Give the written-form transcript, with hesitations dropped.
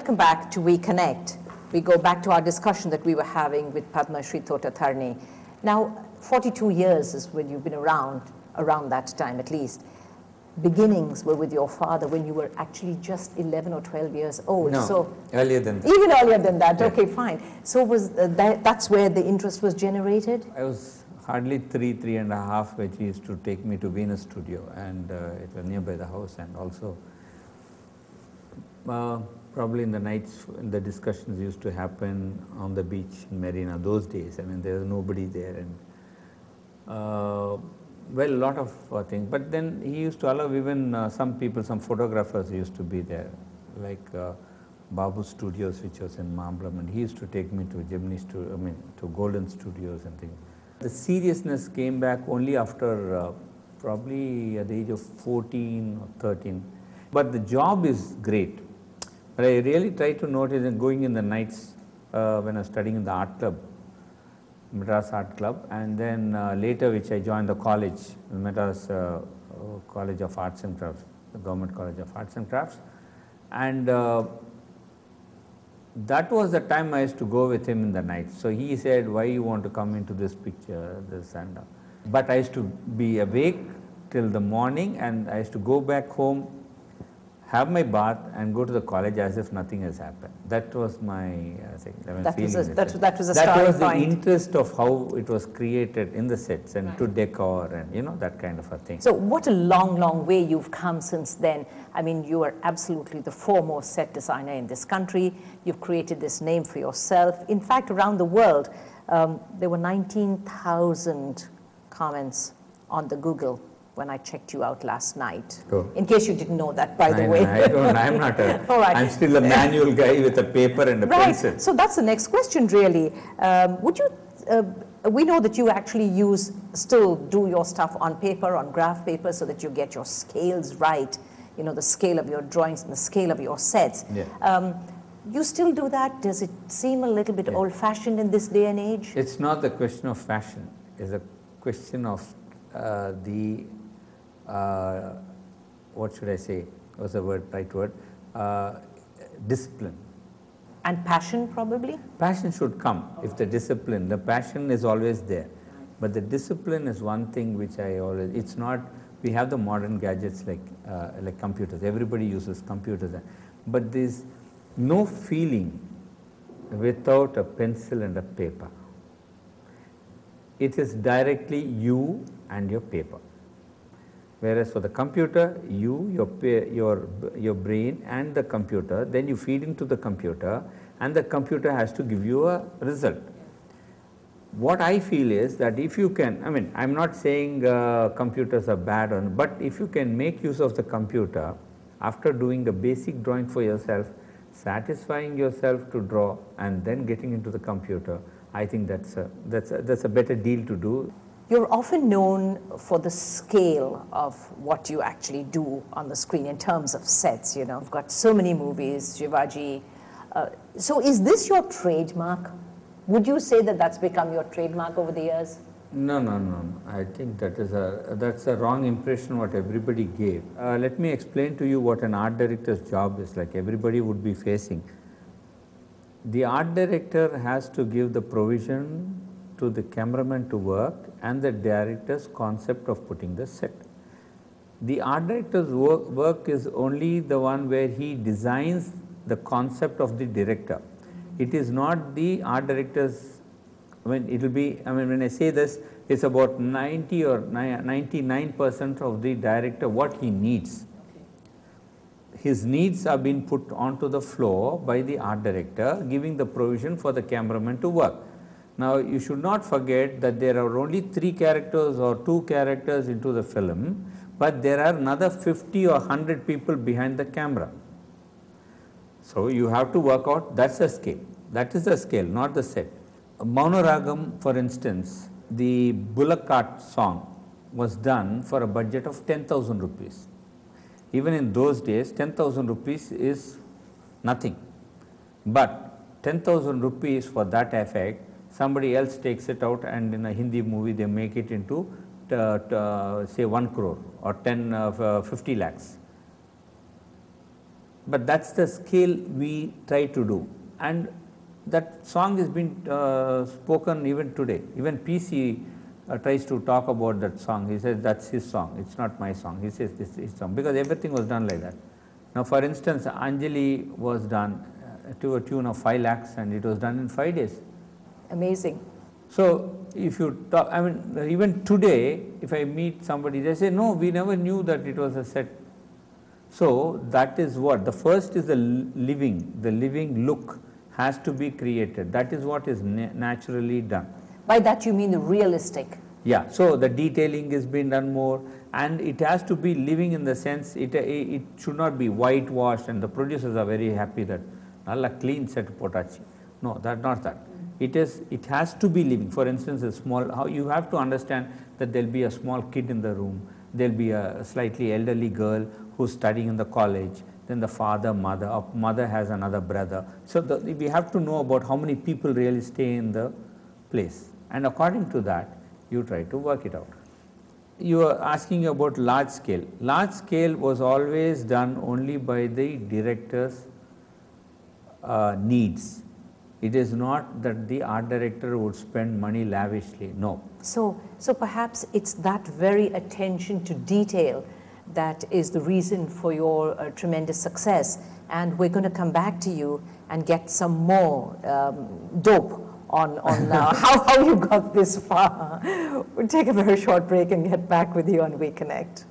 welcome back to We Connect. We go back to our discussion that we were having with Padma Shri Thota Tharrani. Now, 42 years is when you've been around that time at least. Beginnings were with your father when you were actually just 11 or 12 years old. No, so earlier than that. Even earlier than that, Yeah. Okay, fine. So was that's where the interest was generated? I was hardly three and a half when he used to take me to Venus Studio, and it was nearby the house, and also probably in the nights the discussions used to happen on the beach in Marina those days. I mean, there was nobody there, and well, a lot of things. But then he used to allow even some people, some photographers used to be there, like Babu Studios, which was in Mamblam, and he used to take me to Gemini Studio, to Golden Studios and things. The seriousness came back only after probably at the age of 14 or 13. But the job is great. But I really try to notice and going in the nights when I was studying in the art club, Madras Art Club, and then later which I joined the college, Madras College of Arts and Crafts, the Government College of Arts and Crafts, and that was the time I used to go with him in the night. So he said, why you want to come into this picture, this and that. But I used to be awake till the morning, and I used to go back home, have my bath and go to the college as if nothing has happened. That was my feeling. That was a that starting was the point. interest of how it was created in the sets and to decor and that kind of a thing. So what a long, long way you've come since then. I mean, you are absolutely the foremost set designer in this country. You've created this name for yourself. In fact, around the world, there were 19,000 comments on the Google when I checked you out last night. Oh. In case you didn't know that, by the way. I'm not right. I'm still a manual guy with a paper and a pencil. So that's the next question, really. Would you, we know that you actually still do your stuff on paper, on graph paper, so that you get your scales right, the scale of your drawings and the scale of your sets. Yeah. You still do that? Does it seem a little bit old-fashioned in this day and age? It's not the question of fashion. It's a question of what should I say? What's the right word? Discipline. And passion, probably? Passion should come if the discipline. The passion is always there. But the discipline is one thing which it's not, we have the modern gadgets like computers. Everybody uses computers. But there's no feeling without a pencil and a paper. It is directly you and your paper. Whereas for the computer, your brain and the computer, then you feed into the computer, and the computer has to give you a result. What I feel is that if you can, I'm not saying computers are bad, but if you can make use of the computer after doing a basic drawing for yourself, satisfying yourself to draw, and then getting into the computer, I think that's a better deal to do. You're often known for the scale of what you actually do on the screen in terms of sets, You've got so many movies, Shivaji. So is this your trademark? Would you say that that's become your trademark over the years? No. I think that's a wrong impression what everybody gave. Let me explain to you what an art director's job is like. Everybody would be facing. The art director has to give the provision to the cameraman to work and the director's concept of putting the set. The art director's work is only the one where he designs the concept of the director. It is not the art director's, it will be, when I say this, it's about 90 or 99% of the director what he needs. His needs are being put onto the floor by the art director, giving the provision for the cameraman to work. Now, you should not forget that there are only 3 characters or 2 characters into the film, but there are another 50 or 100 people behind the camera. So, you have to work out, that's a scale. That is the scale, not the set. Maunaragam, for instance, the bullock cart song was done for a budget of 10,000 rupees. Even in those days, 10,000 rupees is nothing. But 10,000 rupees for that effect, somebody else takes it out, and in a Hindi movie they make it into say 1 crore or 50 lakhs. But that's the scale we try to do. And that song has been spoken even today. Even PC tries to talk about that song. He says that's his song, it's not my song. He says this is his song, because everything was done like that. Now, for instance, Anjali was done to a tune of 5 lakhs and it was done in 5 days. Amazing. So, if you talk, I mean, even today, if I meet somebody, they say, no, we never knew that it was a set. So, that is what, the first is the living look has to be created. That is what is naturally done. By that you mean the realistic? Yeah, so the detailing is being done more, and it has to be living in the sense, it should not be whitewashed, and the producers are very happy that, nalla clean set potachi. No, not that. It has to be living. For instance, you have to understand that there will be a small kid in the room, there will be a slightly elderly girl who's studying in the college, then the father, mother has another brother. So we have to know about how many people really stay in the place, and according to that, you try to work it out. You are asking about large scale. Large scale was always done only by the director's needs. It is not that the art director would spend money lavishly, no. So perhaps it's that very attention to detail that is the reason for your tremendous success. And we're going to come back to you and get some more dope on how you got this far. We'll take a very short break and get back with you on We Connect.